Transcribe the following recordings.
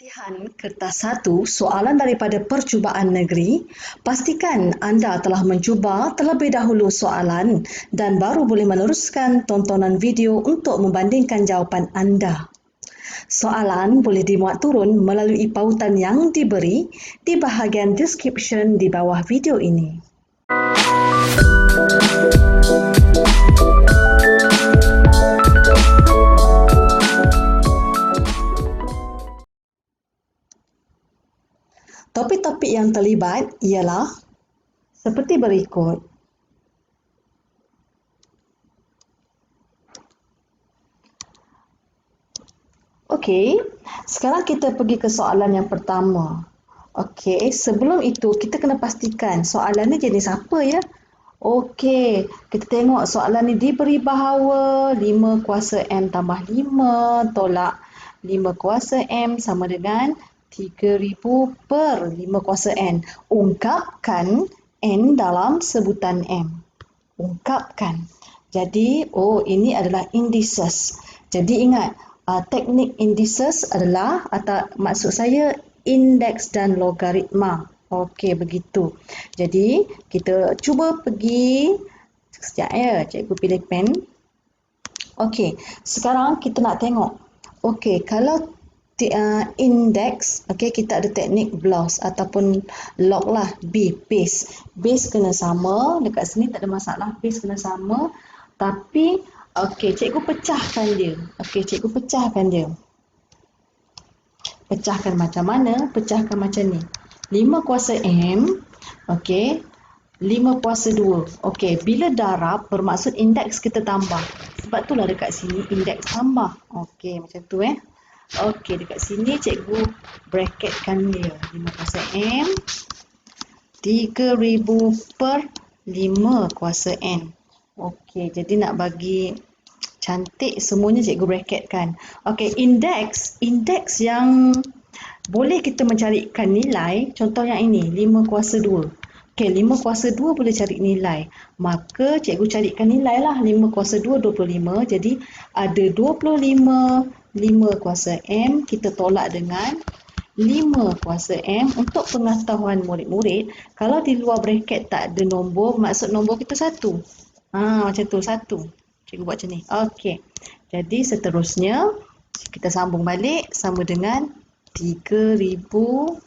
Latihan Kertas 1 soalan daripada Percubaan Negeri. Pastikan anda telah mencuba terlebih dahulu soalan dan baru boleh meneruskan tontonan video untuk membandingkan jawapan anda. Soalan boleh dimuat turun melalui pautan yang diberi di bahagian description di bawah video ini. Topik-topik yang terlibat ialah seperti berikut. Okey, sekarang kita pergi ke soalan yang pertama. Okey, sebelum itu kita kena pastikan soalan ni jenis apa ya? Okey, kita tengok soalan ni diberi bahawa 5 kuasa M tambah 5 tolak 5 kuasa M sama dengan 3,000 per 5 kuasa N. Ungkapkan N dalam sebutan M. Ungkapkan. Jadi, ini adalah indices. Jadi ingat, teknik indices adalah, atau maksud saya, indeks dan logaritma. Okey, begitu. Jadi, kita cuba pergi. Sekejap ya, cikgu pilih pen. Okey, sekarang kita nak tengok. Okey, kalau indeks, okey, kita ada teknik BLOS ataupun log lah, B, base. Base kena sama, dekat sini tak ada masalah, base kena sama. Tapi, okey, cikgu pecahkan dia. Okey, cikgu pecahkan dia. Pecahkan macam mana? Pecahkan macam ni. 5 kuasa M, okey, 5 kuasa 2. Okey, bila darab bermaksud indeks kita tambah. Sebab itulah dekat sini indeks tambah. Okey, macam tu Okey, dekat sini cikgu bracketkan dia. 5 kuasa M, 3,000 per 5 kuasa N. Okey, jadi nak bagi cantik semuanya cikgu bracketkan. Okey, indeks yang boleh kita mencarikan nilai, contoh yang ini, 5 kuasa 2. Okey, 5 kuasa 2 boleh cari nilai. Maka cikgu carikan nilai lah. 5 kuasa 2, 25. Jadi ada 25, 5 kuasa M, kita tolak dengan 5 kuasa M. Untuk pengetahuan murid-murid, kalau di luar bracket tak ada nombor, maksud nombor kita 1. Macam tu, 1. Cikgu buat macam ni. Okey. Jadi seterusnya, kita sambung balik sama dengan 3,000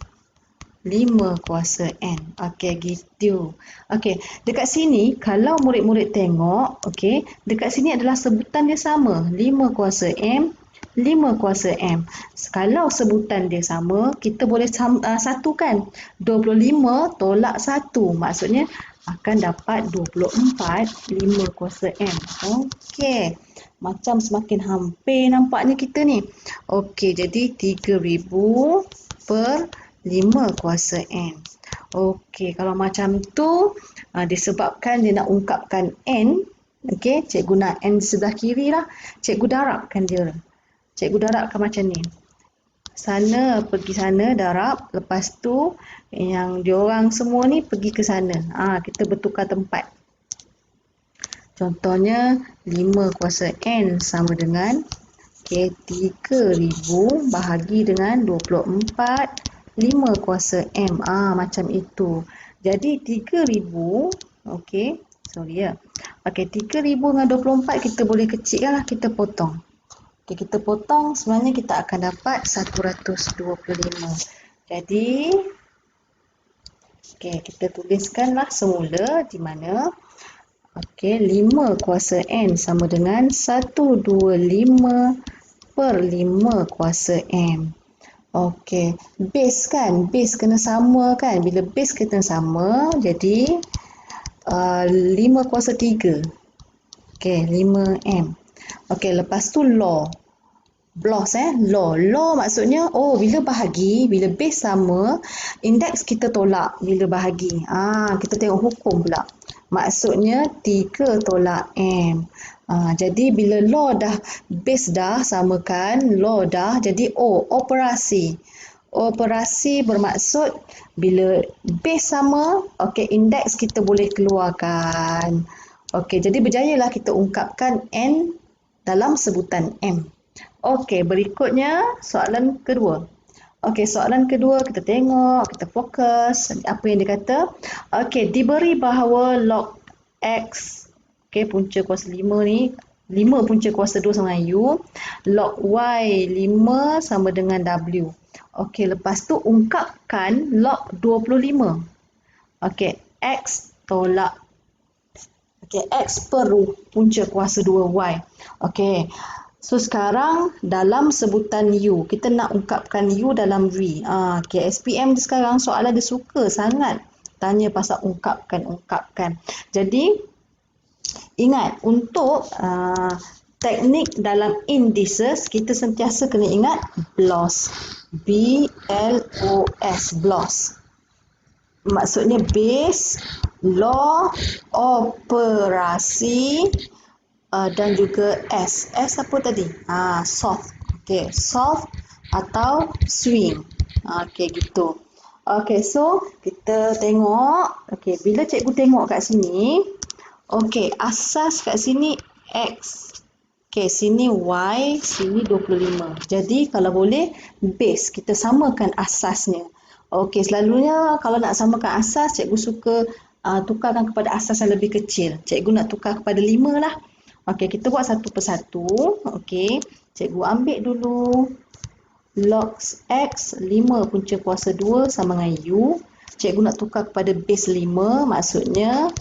5 kuasa N. Okey, gitu. Okey, dekat sini kalau murid-murid tengok, okey, dekat sini adalah sebutan dia sama. 5 kuasa M, 5 kuasa M. Kalau sebutan dia sama, kita boleh satukan. 25 tolak 1. Maksudnya akan dapat 24, 5 kuasa M. Okey. Macam semakin hampir nampaknya kita ni. Okey, jadi 3,000 per 5 kuasa N. Okey, kalau macam tu disebabkan dia nak ungkapkan N, okey, cikgu nak N di sebelah kiri lah. Cikgu darabkan dia. Cikgu darabkan macam ni. Sana pergi sana darab, lepas tu yang diorang semua ni pergi ke sana. Kita bertukar tempat. Contohnya 5 kuasa N sama dengan 3,000 bahagi dengan 24 5 kuasa M. Macam itu. Jadi 3,000, okey, sorry ya. Okey, 3,000 dengan 24 kita boleh kecilkan lah, kita potong. Okey, kita potong, sebenarnya kita akan dapat 125. Jadi, okey, kita tuliskanlah semula di mana, okey, 5 kuasa N sama dengan 125 per 5 kuasa M. Okey, base kan? Base kena sama kan? Bila base kena sama, jadi 5 kuasa 3. Okey, 5M. Okey, lepas tu law. BLOS law. Law maksudnya, bila bahagi, bila base sama, indeks kita tolak bila bahagi. Kita tengok hukum pula. Maksudnya 3 tolak M. Jadi bila law dah, base dah samakan, law dah, jadi operasi. Operasi bermaksud bila base sama, okey, indeks kita boleh keluarkan. Okey, jadi berjayalah kita ungkapkan N dalam sebutan M. Okey, berikutnya soalan kedua. Okey, soalan kedua kita tengok, kita fokus apa yang dia kata. Okey, diberi bahawa log X, okey, punca kuasa 5 ni, 5 punca kuasa 2 sama dengan U, log Y 5 sama dengan W. Okey, lepas tu ungkapkan log 25. Okey, X tolak. Okey, X per punca kuasa 2Y. Okey. So sekarang dalam sebutan U, kita nak ungkapkan U dalam V. Okay, SPM sekarang soalan dia suka sangat tanya pasal ungkapkan. Jadi ingat untuk teknik dalam indices kita sentiasa kena ingat BLOS. B-L-O-S, BLOS. Maksudnya base, law, operasi, dan juga S. S apa tadi? Soft. Okey, soft atau swing. Okey, gitu. Okey, so kita tengok. Okey, bila cikgu tengok kat sini, okey, asas kat sini X. Okey, sini Y, sini 25. Jadi kalau boleh base kita samakan asasnya. Okey, selalunya kalau nak samakan asas, cikgu suka tukarkan kepada asas yang lebih kecil. Cikgu nak tukar kepada 5 lah. Okey, kita buat satu persatu. Okey, cikgu ambil dulu log X 5 punca kuasa 2 sama dengan U. Cikgu nak tukar kepada base 5, maksudnya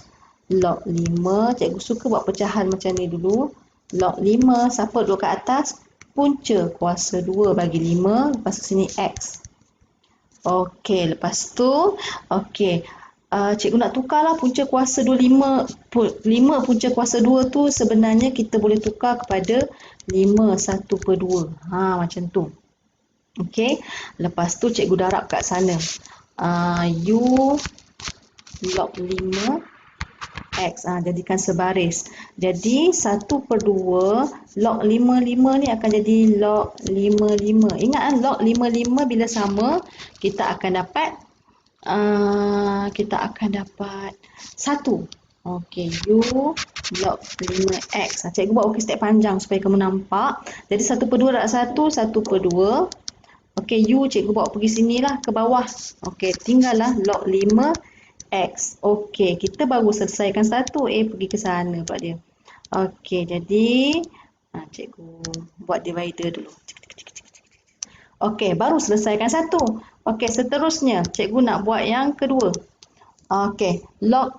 log 5. Cikgu suka buat pecahan macam ni dulu. Log 5, siapa duduk kat atas? Punca kuasa 2 bagi 5, lepas tu sini X. Okey, lepas tu, okey. Cikgu nak tukarlah punca kuasa 25, 5 punca kuasa 2 tu sebenarnya kita boleh tukar kepada 5 1 per 2. Macam tu. Okey, lepas tu cikgu darab kat sana. U log 5 X, jadikan sebaris. Jadi 1 per 2 log 55 ni akan jadi log 55. Ingat log 55 bila sama kita akan dapat 1. Okey, U log 5X. Cikgu buat step panjang supaya kamu nampak. Jadi 1 per 2 darab 1, 1 per 2. Okey, U cikgu bawa pergi sinilah ke bawah. Okey, tinggallah log 5X. Okey, kita baru selesaikan satu. A pergi ke sana pula dia. Okey, jadi cikgu buat divider dulu. Okey, baru selesaikan satu. Okey, seterusnya cikgu nak buat yang kedua. Okey, log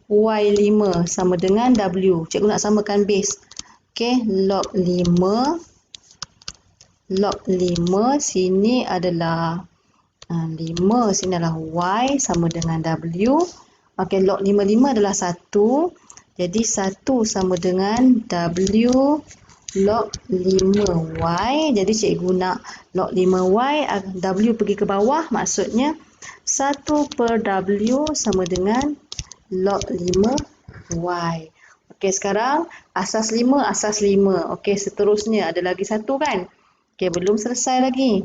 Y5 sama dengan W. Cikgu nak samakan base. Okey, log 5. Log 5 sini adalah 5, sini adalah Y sama dengan W. Okey, log 55 adalah 1. Jadi 1 sama dengan W log 5Y. Jadi cikgu nak log 5Y, W pergi ke bawah, maksudnya 1 per W sama dengan log 5Y. Okey, sekarang asas 5, asas 5. Okey, seterusnya ada lagi satu kan? Okey, belum selesai lagi.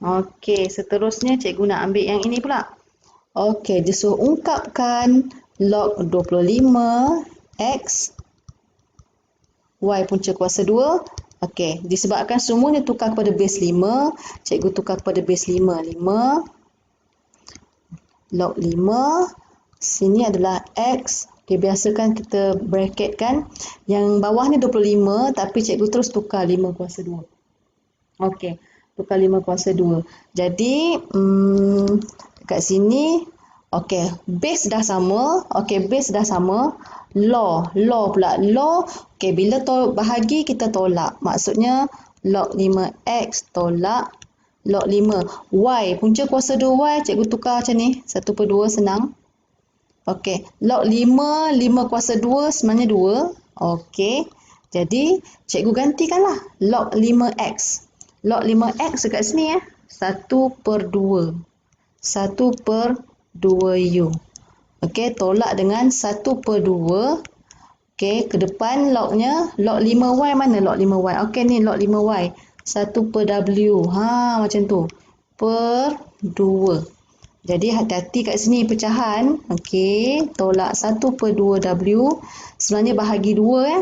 Okey, seterusnya cikgu nak ambil yang ini pula. Okey, disuruh ungkapkan log 25 X Y punca kuasa 2. Okey, disebabkan semuanya tukar kepada base 5, cikgu tukar kepada base 5. 5 log 5, sini adalah X. Okey, biasakan kita bracketkan. Yang bawah ni 25, tapi cikgu terus tukar 5 kuasa 2. Okey, tukar 5 kuasa 2. Jadi, kat sini, okey, base dah sama. Okey, base dah sama. Law pula. Law, okey, bila bahagi kita tolak. Maksudnya, log 5X tolak log 5. Y, punca kuasa 2Y, cikgu tukar macam ni. 1 per 2, senang. Okey, log 5, 5 kuasa 2 sebenarnya 2. Okey, jadi cikgu gantikanlah log 5X. Log 5X dekat sini 1 per 2. 1 per 2U. Okey, tolak dengan 1 per 2. Okey, ke depan lognya, log 5Y mana log 5Y? Okey, ni log 5Y. 1 per W. Macam tu. Per 2. Jadi hati-hati kat sini pecahan. Okey, tolak 1 per 2 W. Sebenarnya bahagi 2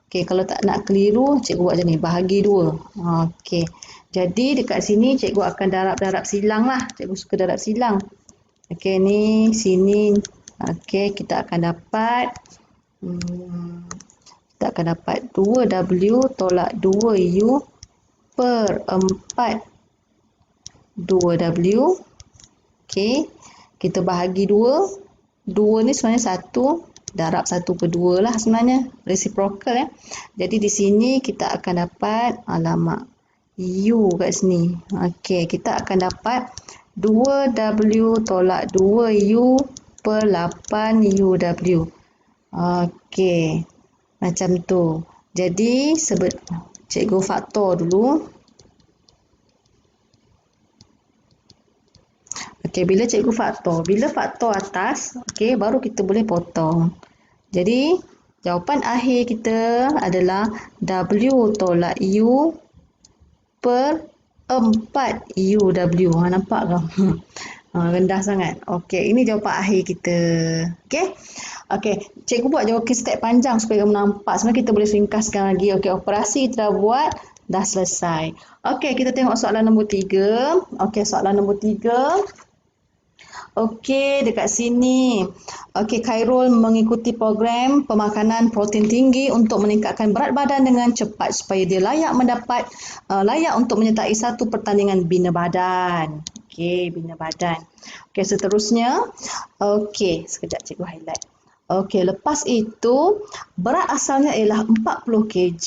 Okey, kalau tak nak keliru, cikgu buat macam ni. Bahagi 2. Okey. Jadi dekat sini cikgu akan darab-darab silang lah. Cikgu suka darab silang. Okey, ni sini. Okey, kita akan dapat kita akan dapat 2W tolak 2U per 4 2W. Okey, kita bahagi 2. 2 ni sebenarnya 1, darab 1/2 lah sebenarnya. Reciprocal ya. Jadi di sini kita akan dapat alamak U kat sini. Okey, kita akan dapat 2W tolak 2U per 8UW. Okey, macam tu. Jadi cikgu faktor dulu. Okey, bila cikgu faktor, bila faktor atas, okey, baru kita boleh potong. Jadi, jawapan akhir kita adalah W tolak U per 4UW. Nampak ke? Rendah sangat. Okey, ini jawapan akhir kita. Okey. Okey, cikgu buat jawapan step panjang supaya kamu nampak. Sebenarnya kita boleh ringkaskan lagi. Okey, operasi kita dah buat, dah selesai. Okey, kita tengok soalan nombor 3. Okey, soalan nombor 3. Okey, dekat sini. Okey, Khairul mengikuti program pemakanan protein tinggi untuk meningkatkan berat badan dengan cepat supaya dia layak untuk menyertai satu pertandingan bina badan. Okey, bina badan. Okey, seterusnya. Okey, sekejap cikgu highlight. Okey, lepas itu berat asalnya ialah 40 kg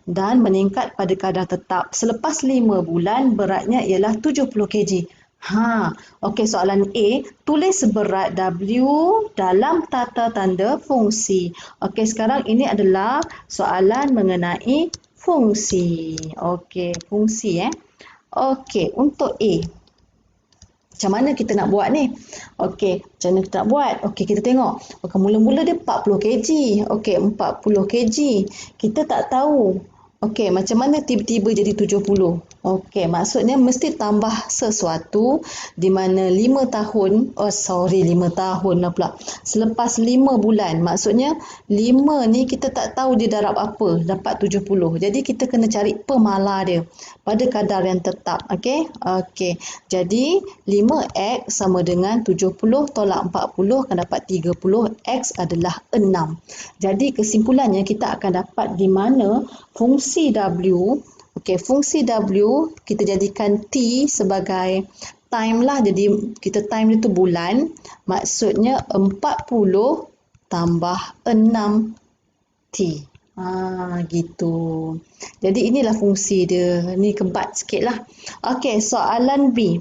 dan meningkat pada kadar tetap. Selepas 5 bulan beratnya ialah 70 kg. Okey, soalan A, tulis berat W dalam tata tanda fungsi. Okey, sekarang ini adalah soalan mengenai fungsi. Okey, fungsi Okey, untuk A. Macam mana kita nak buat ni? Okey, macam mana kita nak buat? Okey, kita tengok. Okey, mula-mula dia 40 kg. Okey, 40 kg. Kita tak tahu. Okey, macam mana tiba-tiba jadi 70? Okey, maksudnya mesti tambah sesuatu di mana 5 tahun, 5 tahun lah pula. Selepas 5 bulan, maksudnya 5 ni kita tak tahu dia darab apa, dapat 70. Jadi kita kena cari pemala dia pada kadar yang tetap. Okey, okey. Jadi 5x sama dengan 70 tolak 40 akan dapat 30. X adalah 6. Jadi kesimpulannya kita akan dapat di mana fungsi W. Okey, fungsi W kita jadikan T sebagai time lah. Jadi kita time itu bulan. Maksudnya 40 tambah 6 T. Gitu. Jadi inilah fungsi dia. Ni kebat sikit lah. Okey, soalan B.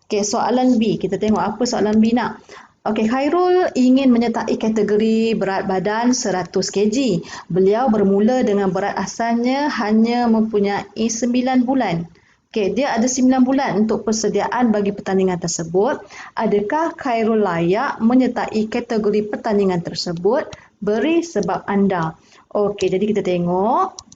Okey, soalan B. Kita tengok apa soalan B nak. Okey, Khairul ingin menyertai kategori berat badan 100 kg. Beliau bermula dengan berat asalnya hanya mempunyai 9 bulan. Okey, dia ada 9 bulan untuk persediaan bagi pertandingan tersebut. Adakah Khairul layak menyertai kategori pertandingan tersebut? Beri sebab anda. Okey, jadi kita tengok.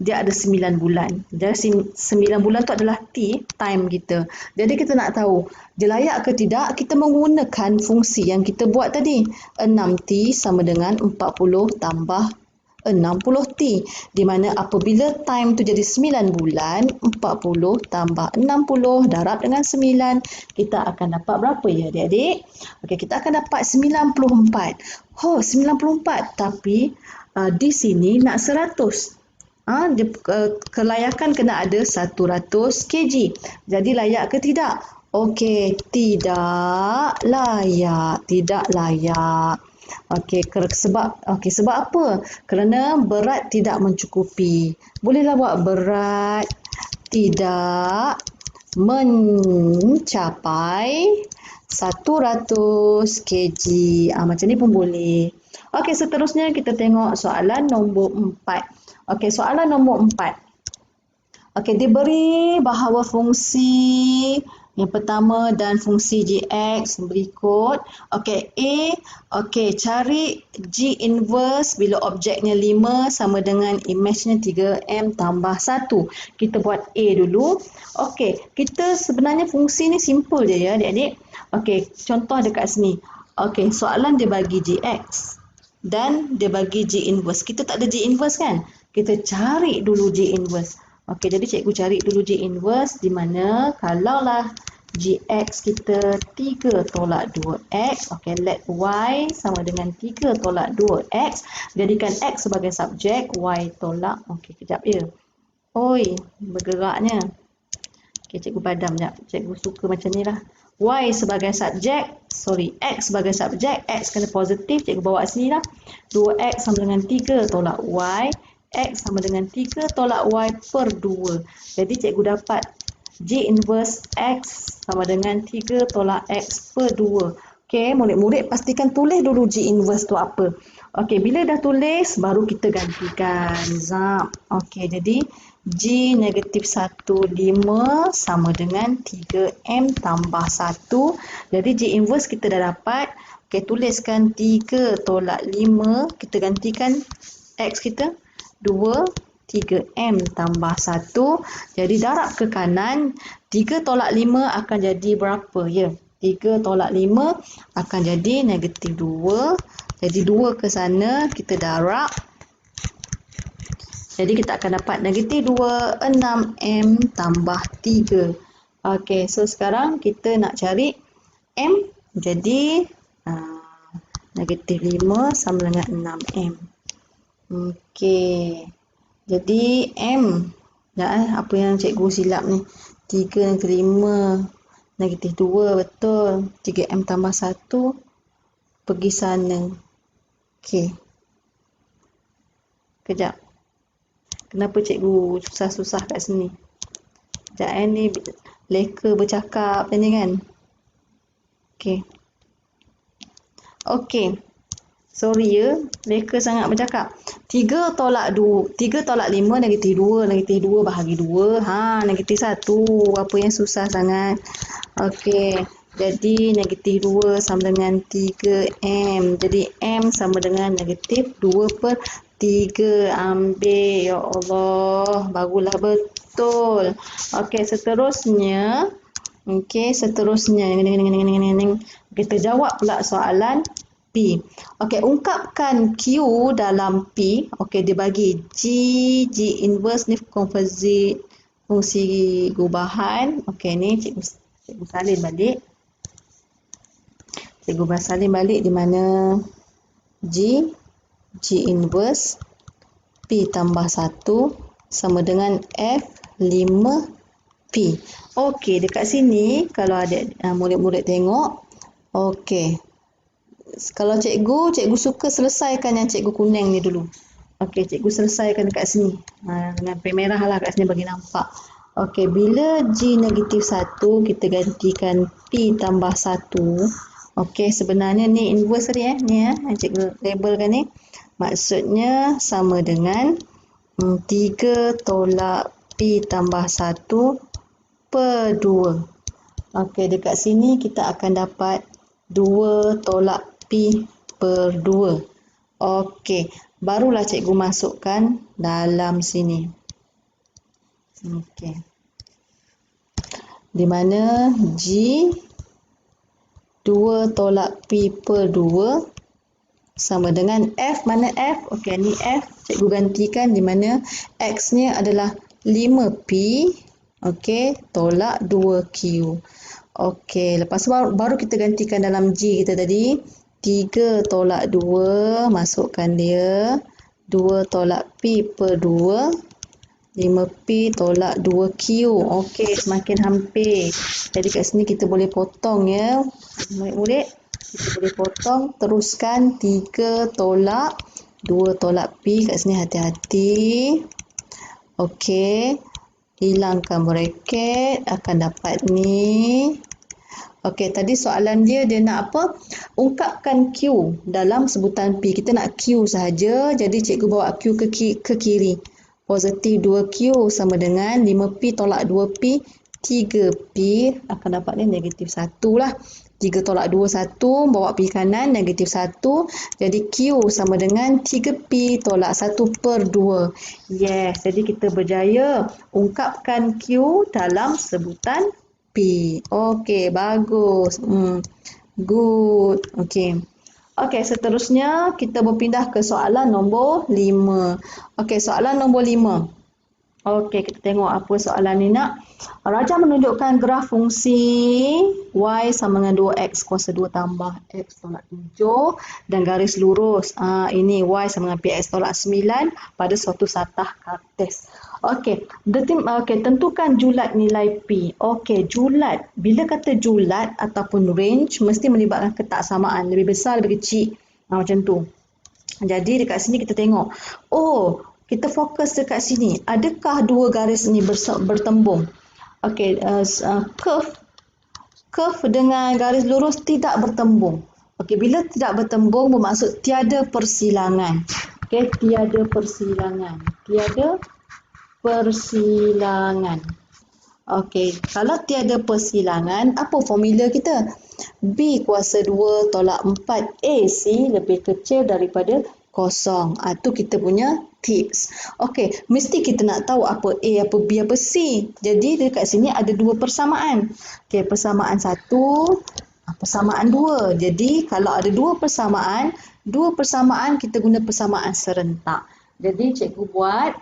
Dia ada 9 bulan. Jadi 9 bulan tu adalah T, time kita. Jadi kita nak tahu, dia layak ke tidak, kita menggunakan fungsi yang kita buat tadi. 6T sama dengan 40 tambah 60T. Di mana apabila time tu jadi 9 bulan, 40 tambah 60 darab dengan 9, kita akan dapat berapa ya adik-adik? Okey, kita akan dapat 94. 94. Tapi di sini nak 100. Kelayakan kena ada 100 kg. Jadi layak ke tidak? Okey, tidak layak. Tidak layak. Okey, sebab apa? Kerana berat tidak mencukupi. Bolehlah buat berat tidak mencapai 100 kg. Macam ni pun boleh. Okey, seterusnya kita tengok soalan nombor 4. Okey, soalan nombor 4. Okey, diberi bahawa fungsi yang pertama dan fungsi Gx berikut. Okey, A. Okey, cari G inverse bila objeknya 5 sama dengan image-nya 3M tambah 1. Kita buat A dulu. Okey, kita sebenarnya fungsi ni simple je ya adik-adik. Okey, contoh dekat sini. Okey, soalan dia bagi Gx dan dia bagi G inverse. Kita tak ada G inverse kan? Kita cari dulu G inverse. Okey, jadi cikgu cari dulu G inverse di mana kalaulah Gx kita 3 tolak 2x, okey, let y sama dengan 3 tolak 2x, jadikan x sebagai subjek, y tolak, okey, kejap ya. Oi, bergeraknya. Okey, cikgu padam sekejap. Cikgu suka macam ni lah. Y sebagai subjek, X sebagai subjek, X kena positif, cikgu bawa sini lah. 2X sama dengan 3 tolak Y, X sama dengan 3 tolak Y per 2. Jadi cikgu dapat G inverse X sama dengan 3 tolak X per 2. Okey, murid-murid pastikan tulis dulu G inverse tu apa. Okey, bila dah tulis, baru kita gantikan. Zap. Okey, jadi G negatif 1,5 sama dengan 3M tambah 1. Jadi G inverse kita dah dapat. Okey, tuliskan 3 tolak 5. Kita gantikan X kita 2. 3M tambah 1. Jadi darab ke kanan, 3 tolak 5 akan jadi berapa? Ya, 3 tolak 5 akan jadi negatif 2. Jadi 2 ke sana, kita darab. Jadi kita akan dapat negatif 2, 6M tambah 3. Okey, so sekarang kita nak cari M. Jadi negatif 5 sama dengan 6M. Okey. Jadi M, apa yang cikgu silap ni? 3 negatif 5, negatif 2, betul. 3M tambah 1, pergi sana. Okey. Kejap. Kenapa cikgu susah-susah kat sini? Sekejap ni leka bercakap ni kan? Okey. Okey. Sorry ya, leka sangat bercakap. 3 tolak 2, 3 tolak 5 negatif 2, negatif 2 bahagi 2. Negatif 1. Apa yang susah sangat? Okey. Jadi negatif 2 sama dengan 3M. Jadi M sama dengan negatif 2 per 3. Ambil. Ya Allah. Barulah betul. Okey, seterusnya. Kita jawab pula soalan P. Okey, ungkapkan Q dalam P. Okey, dia bagi G inverse ni komposit fungsi gubahan. Okey, ni cikgu salin balik. Cikgu salin balik di mana G inverse P tambah 1 sama dengan F5P. Okey, dekat sini kalau ada murid-murid tengok. Okey. Kalau cikgu suka selesaikan yang cikgu kuning ni dulu. Okey, cikgu selesaikan dekat sini. Dengan pen merah lah kat sini bagi nampak. Okey, bila G negatif 1, kita gantikan P tambah 1. Okey, sebenarnya ni inverse tadi ni yang cikgu labelkan ni. Maksudnya sama dengan 3 tolak P tambah 1 per 2. Okey, dekat sini kita akan dapat 2 tolak P per 2. Okey, barulah cikgu masukkan dalam sini. Okey. Di mana G 2 tolak P per 2 sama dengan F. Mana F? Okey, ni F. Cikgu gantikan di mana X-nya adalah 5P. Okey, tolak 2Q. Okey, lepas tu baru kita gantikan dalam G kita tadi. 3 tolak 2, masukkan dia. 2 tolak P per 2. 5P tolak 2Q. Okey, semakin hampir. Jadi kat sini kita boleh potong ya. Murid-murid, kita boleh potong. Teruskan 3 tolak 2 tolak P. Kat sini hati-hati. Okey. Hilangkan bracket. Akan dapat ni. Okey, tadi soalan dia nak apa? Ungkapkan Q dalam sebutan P. Kita nak Q sahaja. Jadi cikgu bawa Q ke kiri. Positif 2Q sama dengan 5P tolak 2P. 3P akan dapat ni negatif 1 lah. 3 tolak 2, 1. Bawa P kanan, negatif 1. Jadi Q sama dengan 3P tolak 1 per 2. Yes, jadi kita berjaya ungkapkan Q dalam sebutan P. Okey, bagus. Good. Okey. Okey, seterusnya kita berpindah ke soalan nombor 5. Okey, soalan nombor 5. Okey, kita tengok apa soalan ni nak. Raja menunjukkan graf fungsi y sama dengan 2x kuasa 2 tambah x tolak 7 dan garis lurus. Ini y sama dengan px tolak 9 pada suatu satah kartes. Okey, tentukan julat nilai P. Okey, julat. Bila kata julat ataupun range mesti melibatkan ketaksamaan. Lebih besar, lebih kecil. Macam tu. Jadi dekat sini kita tengok. Oh, kita fokus dekat sini. Adakah dua garis ni bertembung? Okey, curve dengan garis lurus tidak bertembung. Okey, bila tidak bertembung bermaksud tiada persilangan. Okey, tiada persilangan. Tiada persilangan. Okey, kalau tiada persilangan, apa formula kita? B kuasa 2 tolak 4 AC lebih kecil daripada kosong. Itu kita punya tips. Okey, mesti kita nak tahu apa A, apa B, apa C. Jadi dekat sini ada dua persamaan. Okey, persamaan 1, persamaan 2. Jadi kalau ada dua persamaan kita guna persamaan serentak. Jadi cikgu buat,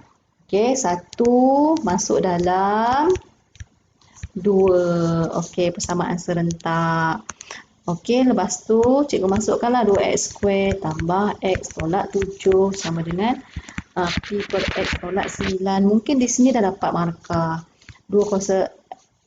okey, 1 masuk dalam 2. Okey, persamaan serentak. Okey, lepas tu cikgu masukkanlah 2x square tambah x tolak 7 sama dengan P per x tolak 9. Mungkin di sini dah dapat markah. 2 kuasa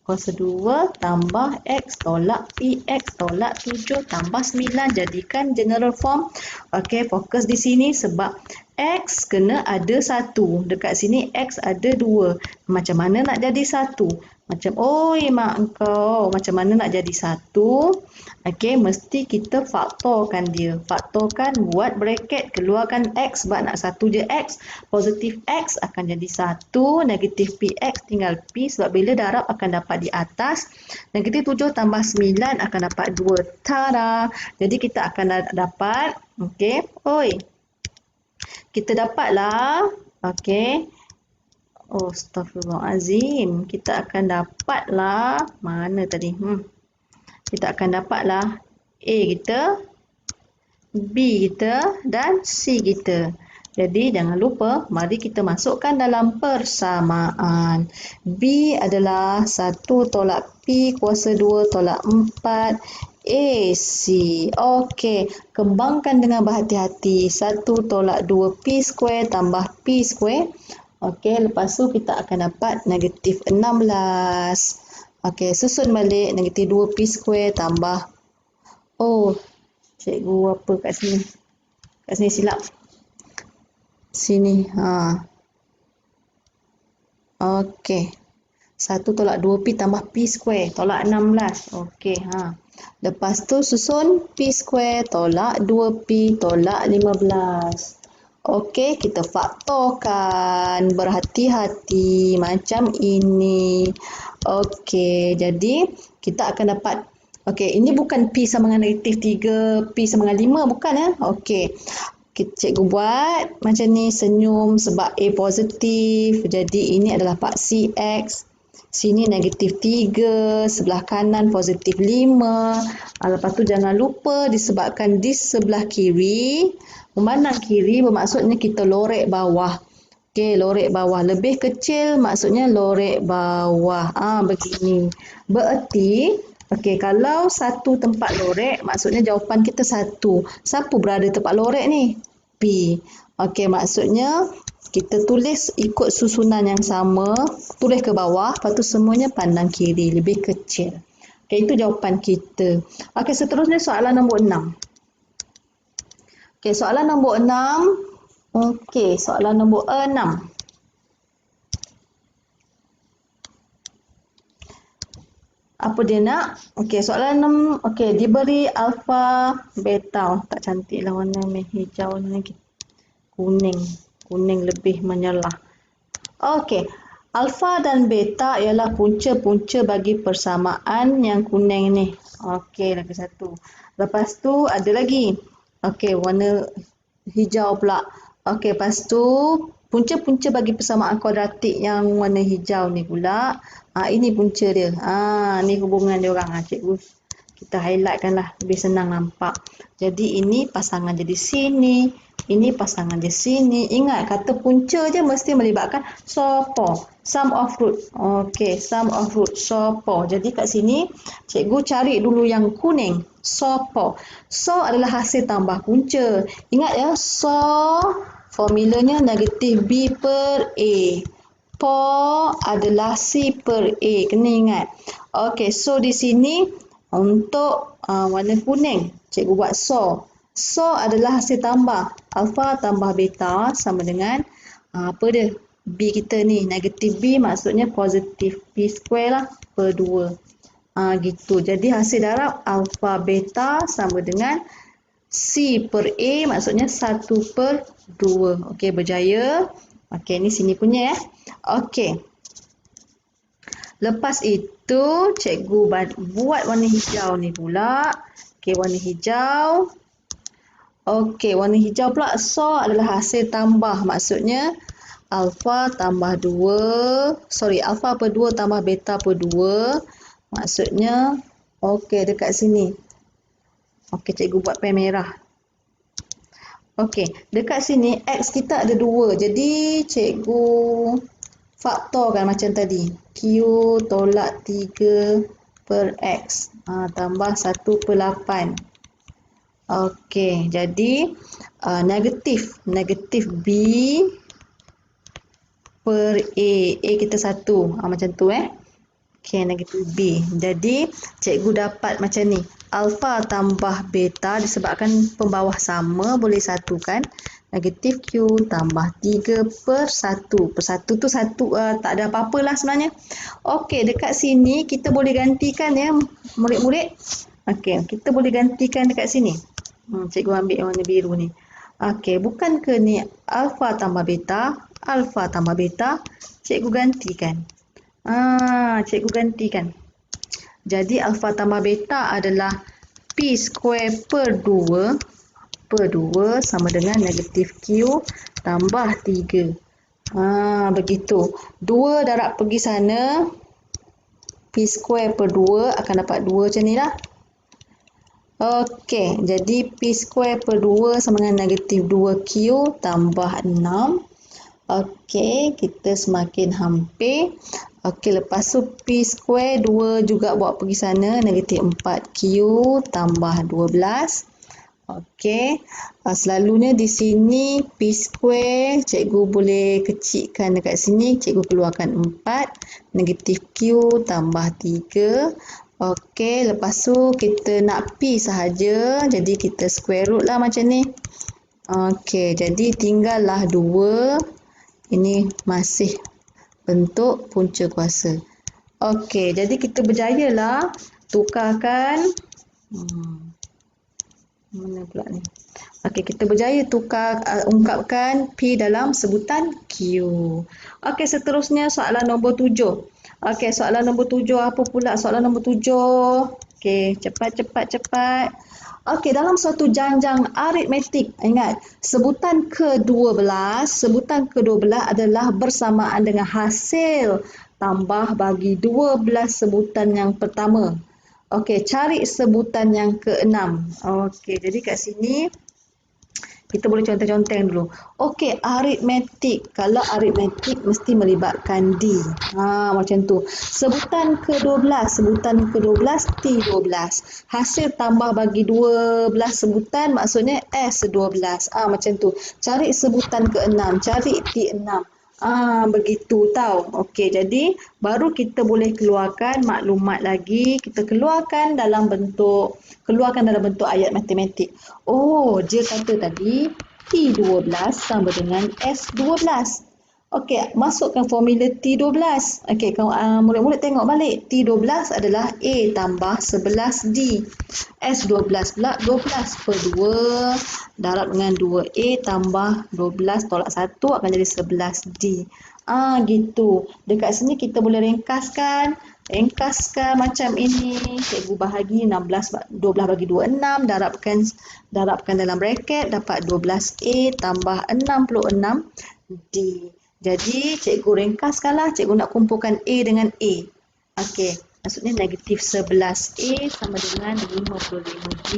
2 tambah x tolak px tolak 7 tambah 9. Jadikan general form. Okey, fokus di sini sebab x kena ada 1. Dekat sini x ada 2. Macam mana nak jadi 1? Mak engkau, macam mana nak jadi 1? Okey, mesti kita faktorkan dia. Faktorkan, buat bracket, keluarkan x sebab nak 1 je x. Positif x akan jadi 1, negatif px tinggal p sebab bila darab akan dapat di atas. Negatif 7 tambah 9 akan dapat 2. Tada! Jadi kita akan dapat, okey, kita dapatlah, okey. Astaghfirullahalazim. Kita akan dapatlah, mana tadi? Kita akan dapatlah A kita, B kita dan C kita. Jadi jangan lupa, mari kita masukkan dalam persamaan. B adalah 1 tolak P kuasa 2 tolak 4 AC. Okey, kembangkan dengan berhati-hati. 1 tolak 2 P square tambah P square. Okey, lepas tu kita akan dapat negatif 16. Okey, susun balik negatif 2 P square tambah. Cikgu apa kat sini? Kat sini silap. Sini. Okey. 1 tolak 2 P tambah P square tolak 16. Okey, Lepas tu susun P square tolak 2 P tolak 15. Okey, kita faktorkan berhati-hati macam ini. Okey, jadi kita akan dapat, okey, ini bukan P sama dengan negatif 3, P sama dengan 5, bukan Okey, cikgu buat macam ni, senyum sebab A positif. Jadi ini adalah paksi X. Sini negatif 3, sebelah kanan positif 5. Lepas tu jangan lupa disebabkan di sebelah kiri, memandang kiri bermaksudnya kita lorek bawah. Okey, lorek bawah. Lebih kecil maksudnya lorek bawah. Begini. Bererti, okey, kalau satu tempat lorek maksudnya jawapan kita 1. Siapa berada tempat lorek ni? P. Okey, maksudnya kita tulis ikut susunan yang sama, tulis ke bawah, lepas tu semuanya pandang kiri, lebih kecil. Okey, itu jawapan kita. Okey, seterusnya soalan nombor 6. Okey, soalan nombor 6. Okey, soalan nombor 6. Apa dia nak? Okey, soalan 6. Okey, diberi alfa, beta. Tak cantiklah warna hijau ni. Kuning lebih menyelah. Okey, alfa dan beta ialah punca-punca bagi persamaan yang kuning ni. Okey, lagi satu. Lepas tu ada lagi. Okey, warna hijau pula. Okey, lepas tu punca-punca bagi persamaan kuadratik yang warna hijau ni pula. Ini punca dia. Ni hubungan dia orang. Cikgu Kita highlightkan lah, lebih senang nampak. Jadi ini pasangan je di sini, ini pasangan di sini. Ingat, kata punca je mesti melibatkan sopo. Sum of root. Okey, sum of root. Sopo. Jadi kat sini, cikgu cari dulu yang kuning. Sopo. So adalah hasil tambah punca. Ingat ya, so formulanya negatif B per A. Po adalah C per A. Kena ingat. Okey, so di sini untuk warna kuning, cikgu buat so. So adalah hasil tambah. Alpha tambah beta sama dengan apa dia? B kita ni. Negatif B maksudnya positif B square lah per 2. Gitu. Jadi hasil darab alpha beta sama dengan C per A maksudnya 1 per 2. Okey, berjaya. Okey, ni sini punya ya. Okey. Lepas itu, cikgu buat warna hijau ni pula. Okey, warna hijau. Okey, warna hijau pula. So adalah hasil tambah. Maksudnya, alpha tambah 2. Alpha per 2 tambah beta per 2. Maksudnya, okey, dekat sini. Okey, cikgu buat pen merah. Okey, dekat sini X kita ada 2. Jadi, cikgu faktorkan macam tadi. Q tolak 3 per X. Tambah 1 per 8. Okey, jadi negatif. Negatif B per A. A kita 1. Macam tu Okey, negatif B. Jadi, cikgu dapat macam ni. Alpha tambah beta disebabkan pembawah sama, boleh satukan. Negatif Q tambah 3 per 1. Per 1 tu 1, tak ada apa-apa lah sebenarnya. Okey, dekat sini kita boleh gantikan ya, murid-murid. Okey, kita boleh gantikan dekat sini. Cikgu ambil warna biru ni. Okey, bukan ke ni alpha tambah beta, alpha tambah beta, cikgu gantikan. Cikgu gantikan. Jadi alpha tambah beta adalah P square per 2 sama dengan negatif Q tambah 3. Begitu. 2 darab pergi sana, P square per 2 akan dapat 2 macam ni lah. Okey, jadi P square per 2 sama dengan negatif 2Q tambah 6. Okey, kita semakin hampir. Okey, lepas tu P square 2 juga bawa pergi sana, negatif 4Q tambah 12. Okey, selalunya di sini P square cikgu boleh kecilkan dekat sini, cikgu keluarkan 4, negatif Q tambah 3. Okey, lepas tu kita nak P sahaja, jadi kita square root lah macam ni. Okey, jadi tinggallah 2. Ini masih bentuk punca kuasa. Okey, jadi kita berjayalah tukarkan. Mana pula ni? Okey, kita berjaya ungkapkan P dalam sebutan Q. Okey, seterusnya soalan nombor 7. Okey, soalan nombor 7 apa pula soalan nombor 7? Okey, cepat. Okey, dalam suatu janjang aritmetik, ingat, sebutan ke-12 adalah bersamaan dengan hasil tambah bagi 12 sebutan yang pertama. Okey, cari sebutan yang ke-6. Okey, jadi kat sini kita boleh conteng-conteng dulu. Okey, aritmetik. Kalau aritmetik mesti melibatkan D. Macam tu. Sebutan ke-12 T12. Hasil tambah bagi 12 sebutan maksudnya S12. Macam tu. Cari sebutan ke-6, cari T6. Begitu tau. Okey, jadi baru kita boleh keluarkan maklumat lagi. Kita keluarkan dalam bentuk ayat matematik. Dia kata tadi T12 sama dengan S12. Okey, masukkan formula T12. Okey, murid-murid tengok balik. T12 adalah A tambah 11D. S12 pula 12 per 2 darab dengan 2A tambah 12 tolak 1 akan jadi 11D. Gitu. Dekat sini kita boleh ringkaskan macam ini. Cikgu bahagi 12 bagi 2 6, darabkan dalam bracket dapat 12A tambah 66D. Jadi cikgu ringkaskanlah, cikgu nak kumpulkan A dengan A. Okey. Maksudnya negatif 11A sama dengan 55D.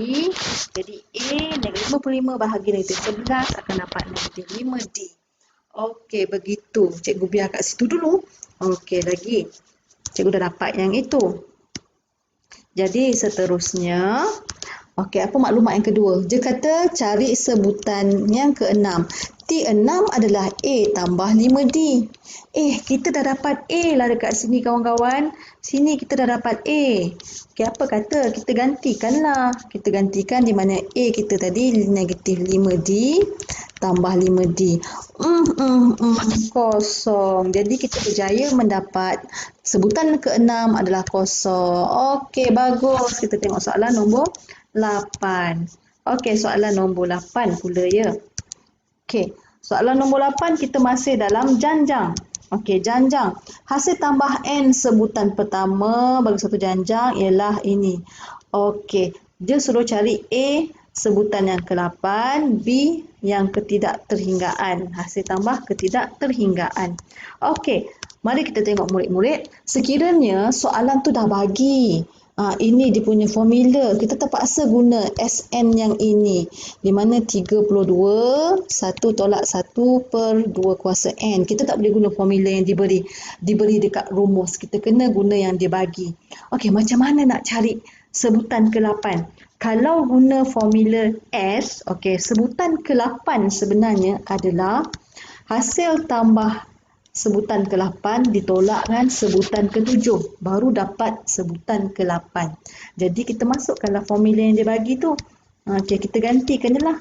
Jadi A negatif 55 bahagi negatif 11 akan dapat negatif 5D. Okey, begitu. Cikgu biar kat situ dulu. Okey, lagi. Cikgu dah dapat yang itu. Jadi seterusnya, okey, apa maklumat yang kedua? Dia kata cari sebutan yang keenam. T6 adalah A tambah 5D. Kita dah dapat A lah dekat sini kawan-kawan. Sini kita dah dapat A. Okey, apa kata? Kita gantikanlah. Kita gantikan di mana A kita tadi negatif 5D tambah 5D. Kosong. Jadi kita berjaya mendapat sebutan keenam adalah kosong. Okey, bagus. Kita tengok soalan nombor 8. Okey, soalan nombor 8 pula ya. Okey, soalan nombor 8 kita masih dalam janjang. Okey, janjang. Hasil tambah N sebutan pertama bagi satu janjang ialah ini. Okey, dia suruh cari A sebutan yang ke-8, B yang ketidakterhinggaan. Hasil tambah ketidakterhinggaan. Okey, mari kita tengok murid-murid. Sekiranya soalan tu dah bagi. Ini dia punya formula. Kita terpaksa guna SN yang ini. Di mana 32, 1 tolak 1 per 2 kuasa N. Kita tak boleh guna formula yang diberi dekat rumus. Kita kena guna yang dia bagi. Okey, macam mana nak cari sebutan ke-8? Kalau guna formula S, okey, sebutan ke-8 sebenarnya adalah hasil tambah sebutan ke-8 ditolakkan sebutan ke-7 baru dapat sebutan ke-8. Jadi kita masukkanlah formula yang dia bagi tu. Okey, kita gantikan je lah.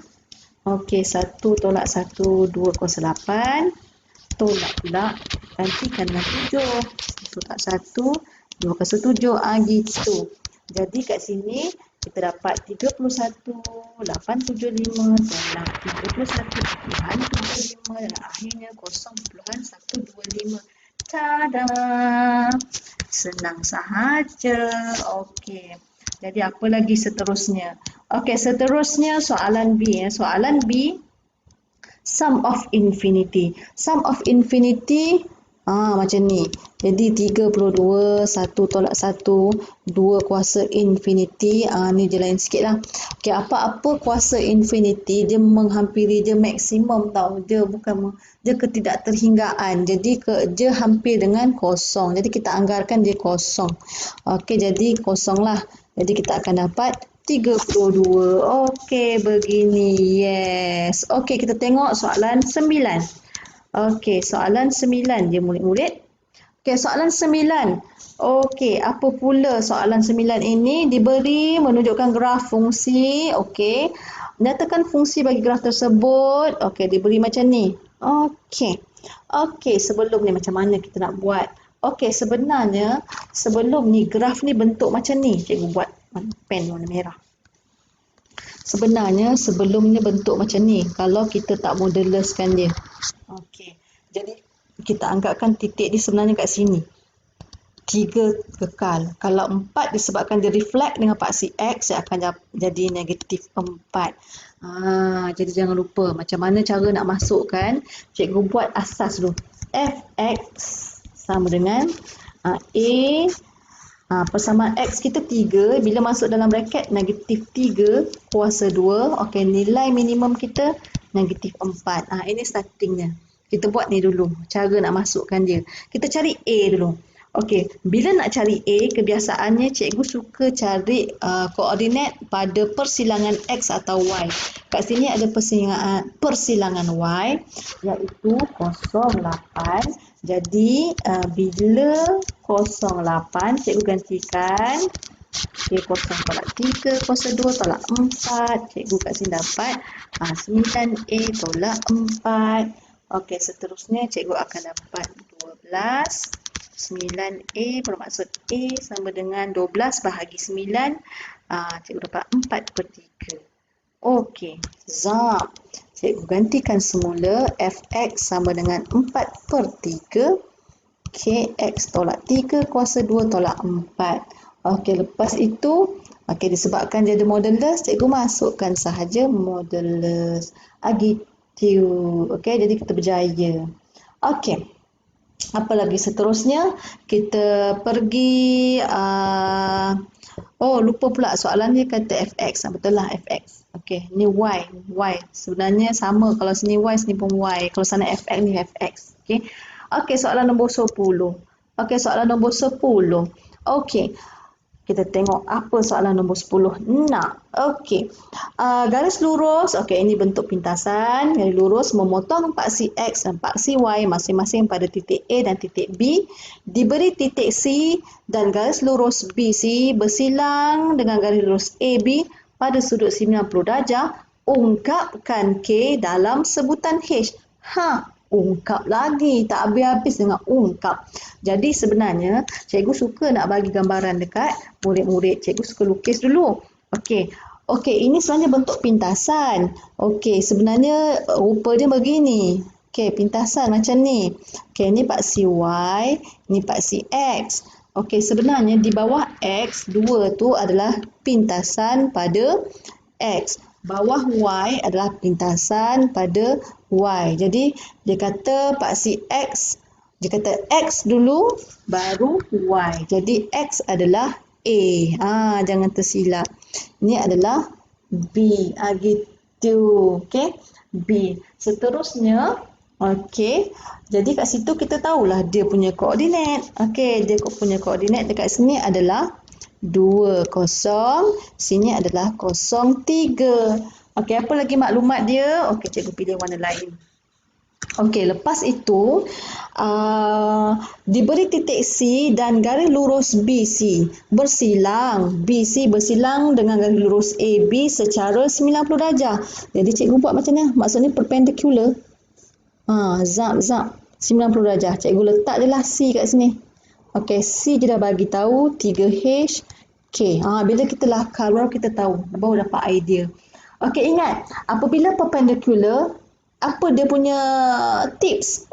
Okey, 1 tolak 1 2 kuasa 8 tolak pula gantikan dengan 7. 1 tolak 1 2 kuasa 7 gitu. Jadi kat sini kita dapat 31 875 tolak 31 dan akhirnya 0.125. Tada! Senang sahaja. Okey. Jadi apa lagi seterusnya? Okey, seterusnya soalan B. Soalan B, sum of infinity. Sum of infinity macam ni. Jadi 32, 1 tolak 1, 2 kuasa infinity. Ni je lain sikit lah. Okay, apa-apa kuasa infinity, dia menghampiri, dia maksimum tau. Dia ketidakterhinggaan. Jadi dia hampir dengan kosong. Jadi kita anggarkan dia kosong. Okey, jadi kosong lah. Jadi kita akan dapat 32. Okey, begini. Yes. Okey, kita tengok soalan 9. Okey, soalan 9 je murid-murid. Okey, soalan 9. Okey, apa pula soalan 9 ini? Diberi menunjukkan graf fungsi. Okey, nyatakan fungsi bagi graf tersebut. Okey, diberi macam ni. Okey. Okey, sebelum ni macam mana kita nak buat? Okey, sebenarnya sebelum ni graf ni bentuk macam ni. Cikgu buat pen warna merah. Sebenarnya sebelumnya bentuk macam ni kalau kita tak modeluskan dia. Okey. Jadi kita anggapkan titik dia sebenarnya kat sini. 3 kekal. Kalau 4 disebabkan dia reflect dengan paksi X, dia akan jadi negatif 4. Jadi jangan lupa macam mana cara nak masukkan. Cikgu buat asas dulu. Fx sama dengan A persamaan X kita 3, bila masuk dalam bracket negatif 3 kuasa 2. Okey, nilai minimum kita negatif 4. Ini startingnya. Kita buat ni dulu, cara nak masukkan dia. Kita cari A dulu. Okey, bila nak cari A, kebiasaannya cikgu suka cari koordinat pada persilangan X atau Y. Kat sini ada persilangan Y, iaitu 08. Jadi bila 08 cikgu gantikan. Okey, 0 tolak 3 kuasa 2 tolak 4. Cikgu kat sini dapat 9A tolak 4. Okey, seterusnya cikgu akan dapat 12. 9A bermaksud A sama dengan 12 bahagi 9. Cikgu dapat 4 per 3. Okey, zap. Cikgu gantikan semula Fx sama dengan 4 per 3. Kx tolak 3 kuasa 2 tolak 4. Okey, lepas itu, disebabkan dia ada modulus, cikgu masukkan sahaja modulus. Gitu. Okey, jadi kita berjaya. Okey. Apa lagi seterusnya? Kita pergi oh, lupa pula soalan dia kata fx. Betul lah, fx. Okey, ni y. Y. Sebenarnya sama, kalau sini y, sini pun y. Kalau sana fx, ni fx. Okey. Okey, soalan nombor 10. Okey, soalan nombor 10. Okey. Kita tengok apa soalan nombor 10. Nak. Okey. Garis lurus. Okey, ini bentuk pintasan. Garis lurus memotong paksi X dan paksi Y masing-masing pada titik A dan titik B. Diberi titik C dan garis lurus BC bersilang dengan garis lurus AB pada sudut 90 darjah. Ungkapkan K dalam sebutan H. Ungkap lagi, tak habis-habis dengan ungkap. Jadi sebenarnya cikgu suka nak bagi gambaran dekat murid-murid. Cikgu suka lukis dulu. Okey. Okey, ini sebenarnya bentuk pintasan. Okey, sebenarnya rupa dia begini. Okey, pintasan macam ni. Okey, ni paksi Y, ni paksi X. Okey, sebenarnya di bawah X, 2 tu adalah pintasan pada X. Bawah Y adalah pintasan pada Y. Jadi dia kata paksi X, dia kata X dulu baru Y. Jadi X adalah A. Jangan tersilap. Ini adalah B. Gitu. Okey. B. Seterusnya, okey. Jadi kat situ kita tahulah dia punya koordinat. Okey, dia punya koordinat dekat sini adalah 20, sini adalah 03. Okey, apa lagi maklumat dia? Okey, cikgu pilih warna lain. Okey, lepas itu diberi titik C dan garis lurus BC bersilang. BC bersilang dengan garis lurus AB secara 90 darjah. Jadi cikgu buat macam ni, maksudnya perpendicular. Zap 90 darjah. Cikgu letak je lah C kat sini. Okey, C dia dah bagi tahu 3H K. Bila kita lakar baru kita tahu, baru dapat idea. Okey, ingat apabila perpendicular, apa dia punya tips?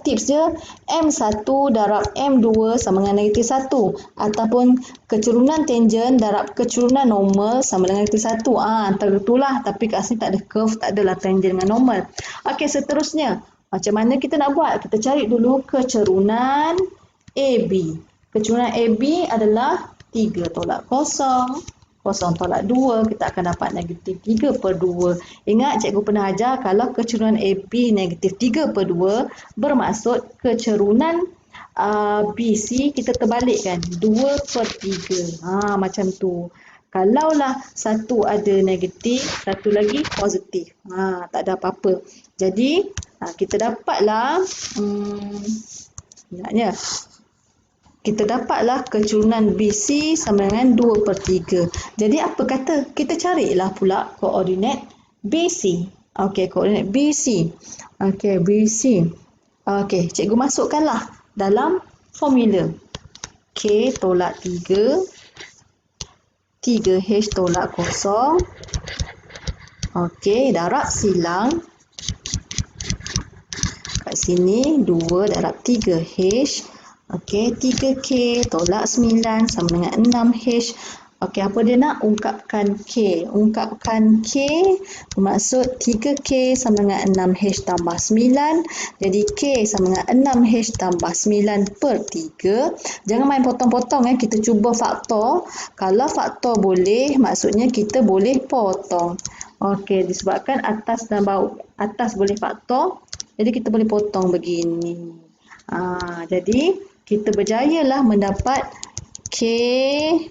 Tips dia M1 darab M2 sama dengan negatif 1 ataupun kecerunan tangent darab kecerunan normal sama dengan negatif 1. Antara itulah, tapi kat sini tak ada curve, tak adalah tangent dengan normal. Okey, seterusnya macam mana kita nak buat? Kita cari dulu kecerunan AB. Kecerunan AB adalah 3 tolak 0, 0 tolak 2, kita akan dapat negatif 3/2. Ingat cikgu pernah ajar kalau kecerunan AB negatif 3/2 bermaksud kecerunan BC kita terbalikkan 2/3. Macam tu. Kalaulah satu ada negatif, satu lagi positif. Tak ada apa-apa. Jadi kita dapatlah ingatnya kita dapatlah kecerunan BC sama dengan 2/3. Jadi apa kata? Kita carilah pula koordinat BC. Okey, koordinat BC. Okey, BC. Okey, cikgu masukkanlah dalam formula. K tolak 3, 3H tolak 0. Okey, darab silang. Kat sini 2 darab 3H. Okey, 3K tolak 9 sama dengan 6H. Okey, apa dia nak? Ungkapkan K. Ungkapkan K bermaksud 3K sama dengan 6H tambah 9. Jadi K sama dengan 6H tambah 9/3. Jangan main potong-potong. Kita cuba faktor. Kalau faktor boleh, maksudnya kita boleh potong. Okey, disebabkan atas dan bawah. Atas boleh faktor. Jadi kita boleh potong begini. Jadi kita berjayalah mendapat K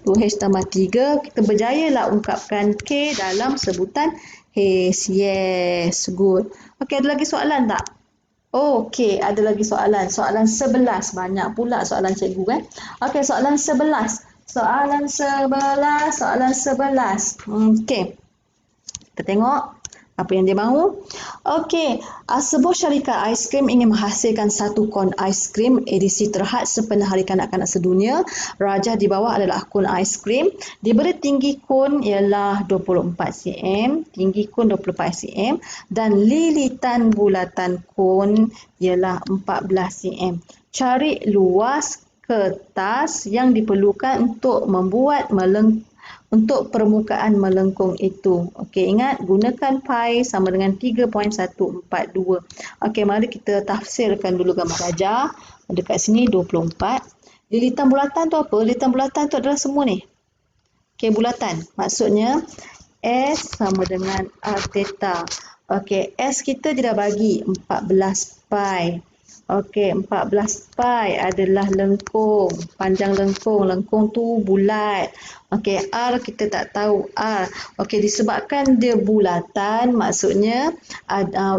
2H tambah 3. Kita berjayalah ungkapkan K dalam sebutan H. Yes, good. Okey, ada lagi soalan tak? Okey, ada lagi soalan. Soalan 11. Banyak pula soalan cikgu kan. Okey, soalan 11. Soalan 11. Okey. Kita tengok apa yang dia mahu. Okey, sebuah syarikat aiskrim ingin menghasilkan satu kon aiskrim edisi terhad sepenuh hari kanak-kanak sedunia. Rajah di bawah adalah kon aiskrim. Diberi tinggi kon ialah 24 cm, tinggi kon 24 cm dan lilitan bulatan kon ialah 14 cm. Cari luas kertas yang diperlukan untuk membuat untuk permukaan melengkung itu. Okey, ingat gunakan pi sama dengan 3.142. Okey, mari kita tafsirkan dulu gambar rajah. Dekat sini 24. Lilitan bulatan tu apa? Lilitan bulatan tu adalah semua ni. Okey, bulatan. Maksudnya S sama dengan R theta. Okey, S kita dia dah bagi 14 pi. Okey, 14 pi adalah lengkung. Panjang lengkung. Lengkung tu bulat. Okey, R kita tak tahu R. Okey, disebabkan dia bulatan, maksudnya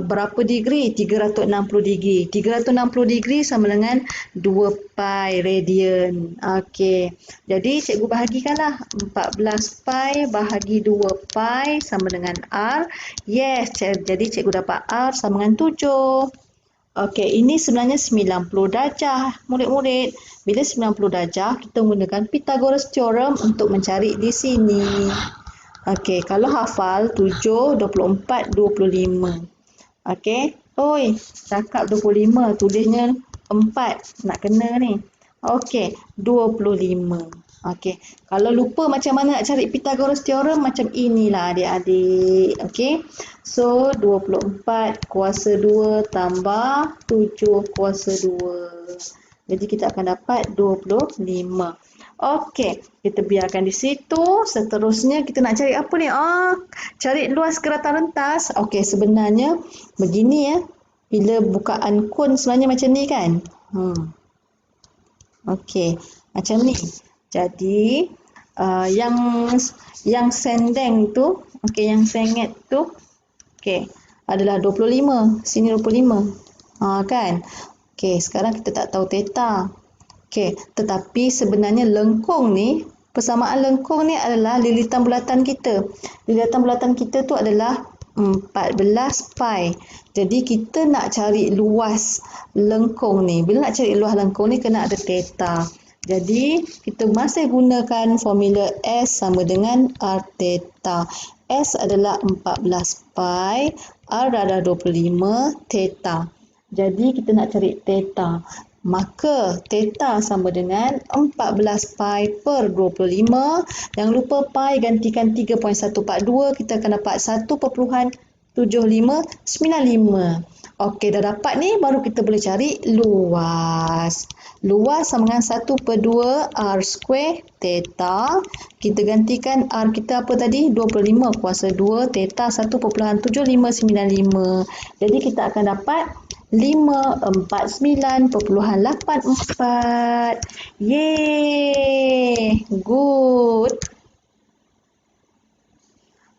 berapa degree? 360 degree. 360 degree sama dengan 2 pi radian. Okey, jadi cikgu bahagikanlah 14 pi bahagi 2 pi sama dengan R. Yes, jadi cikgu dapat R sama dengan 7. Okey, ini sebenarnya 90 darjah, murid-murid. Bila 90 darjah, kita menggunakan Pythagoras Theorem untuk mencari di sini. Okey, kalau hafal 7, 24, 25. Okey, oi, cakap 25, tulisnya 4. Nak kena ni. Okey, 25. Okey, kalau lupa macam mana nak cari Pythagoras Theorem, macam inilah adik-adik. Okey, so 24 kuasa 2 tambah 7 kuasa 2. Jadi kita akan dapat 25. Okey, kita biarkan di situ. Seterusnya kita nak cari apa ni? Cari luas keratan rentas. Okey, sebenarnya begini ya. Bila bukaan kon sebenarnya macam ni kan? Okey, macam ni. Jadi yang sendeng tu, okey, yang sengit tu, okey, adalah 25. Sini 25. Kan? Okey, sekarang kita tak tahu theta. Okey, tetapi sebenarnya lengkung ni, persamaan lengkung ni adalah lilitan bulatan kita. Lilitan bulatan kita tu adalah 14 pi. Jadi kita nak cari luas lengkung ni. Bila nak cari luas lengkung ni kena ada theta. Jadi kita masih gunakan formula S sama dengan R theta. S adalah 14 pi, R adalah 25 theta. Jadi kita nak cari theta. Maka theta sama dengan 14 pi per 25. Jangan lupa pi gantikan 3.142. Kita akan dapat 1.7595. Okey, dah dapat ni, baru kita boleh cari luas. Luas sama dengan 1/2 R square theta. Kita gantikan R kita apa tadi? 25 kuasa 2 theta 1.7595. Jadi kita akan dapat 549.84. Yeay! Good!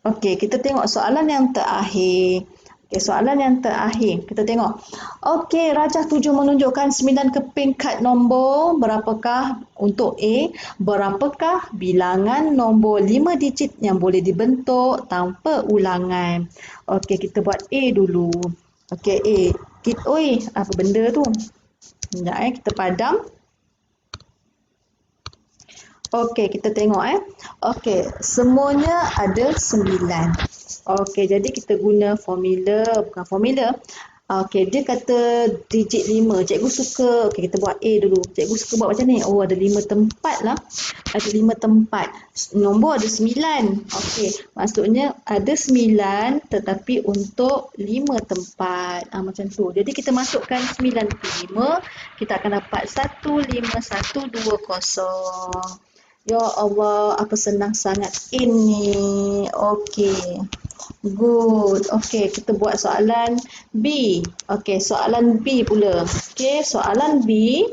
Okey, kita tengok soalan yang terakhir. Okey, soalan yang terakhir. Kita tengok. Okey, rajah 7 menunjukkan 9 keping kad nombor. Berapakah untuk A? Berapakah bilangan nombor 5 digit yang boleh dibentuk tanpa ulangan? Okey, kita buat A dulu. Okey, A. Apa benda tu? Sekejap kita padam. Okey, kita tengok Okey, semuanya ada 9. Okey, jadi kita guna bukan formula. Okey, dia kata digit 5. Cikgu suka, okey kita buat A dulu. Cikgu suka buat macam ni. Oh, ada 5 tempat lah. Ada 5 tempat. Nombor ada 9. Okey, maksudnya ada 9 tetapi untuk 5 tempat. Macam tu. Jadi kita masukkan 9 ke 5. Kita akan dapat 15120. Ya Allah, apa senang sangat ini. Okey. Good. Okey, kita buat soalan B. Okey, soalan B pula. Okey, soalan B.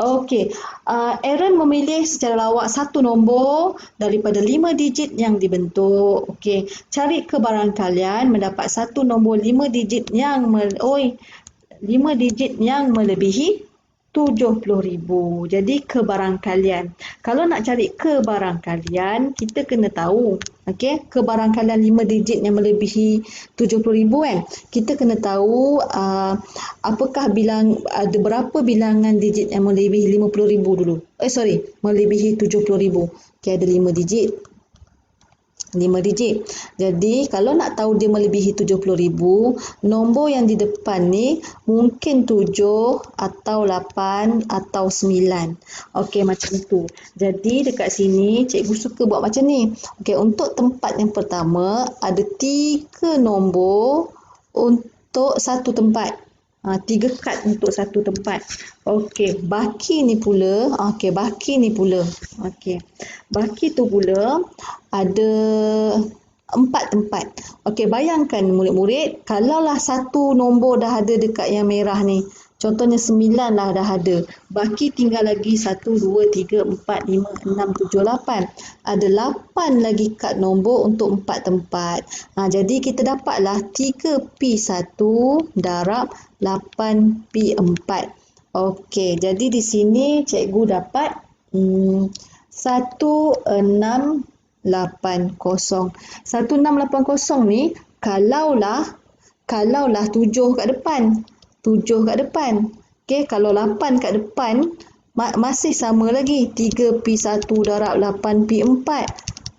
Okey, Aaron memilih secara lawak satu nombor daripada 5 digit yang dibentuk. Okey, cari kebarangkalian mendapat satu nombor 5 digit yang 5 digit yang melebihi 70,000. Jadi kebarangkalian. Kalau nak cari kebarangkalian, kita kena tahu. Okey, kebarangkalian 5 digit yang melebihi 70,000 kan. Kita kena tahu apakah ada berapa bilangan digit yang melebihi 50,000 dulu. Melebihi 70,000. Okey, ada 5 digit. 5 digit. Jadi kalau nak tahu dia melebihi 70,000, nombor yang di depan ni mungkin 7 atau 8 atau 9. Okey, macam tu. Jadi dekat sini cikgu suka buat macam ni. Okey, untuk tempat yang pertama ada 3 nombor untuk satu tempat. 3 kad untuk satu tempat. Okey, baki ni pula, Okey, baki tu pula ada 4 tempat. Okey, bayangkan murid-murid, kalaulah satu nombor dah ada dekat yang merah ni. Contohnya 9 lah dah ada. Baki tinggal lagi 1, 2, 3, 4, 5, 6, 7, 8. Ada 8 lagi kad nombor untuk 4 tempat. Jadi kita dapatlah 3P1 darab 8P4. Okey, jadi di sini cikgu dapat 1680. 1680 ni kalaulah 7 kat depan. 7 kat depan. Okey, kalau 8 kat depan masih sama lagi 3P1 darab 8P4.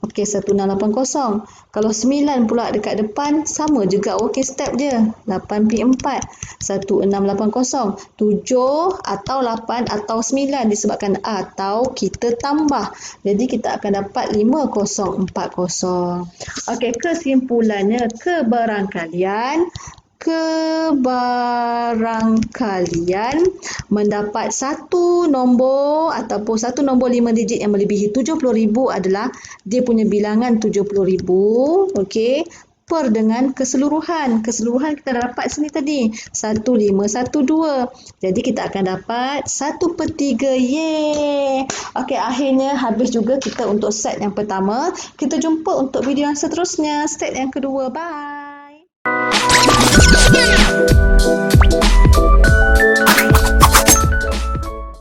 Okey, 1680. Kalau 9 pula dekat depan, sama juga walking step je. 8P4. 1680. 7 atau 8 atau 9 disebabkan atau kita tambah. Jadi kita akan dapat 5040. Okey, kesimpulannya kebarangkalian mendapat satu nombor ataupun satu nombor 5 digit yang melebihi 70,000 adalah dia punya bilangan 70,000, okey, per dengan keseluruhan. Keseluruhan kita dah dapat sini tadi, 1512. Jadi kita akan dapat 1/3. Yeay! Okey, akhirnya habis juga kita untuk set yang pertama. Kita jumpa untuk video yang seterusnya, set yang kedua. Bye!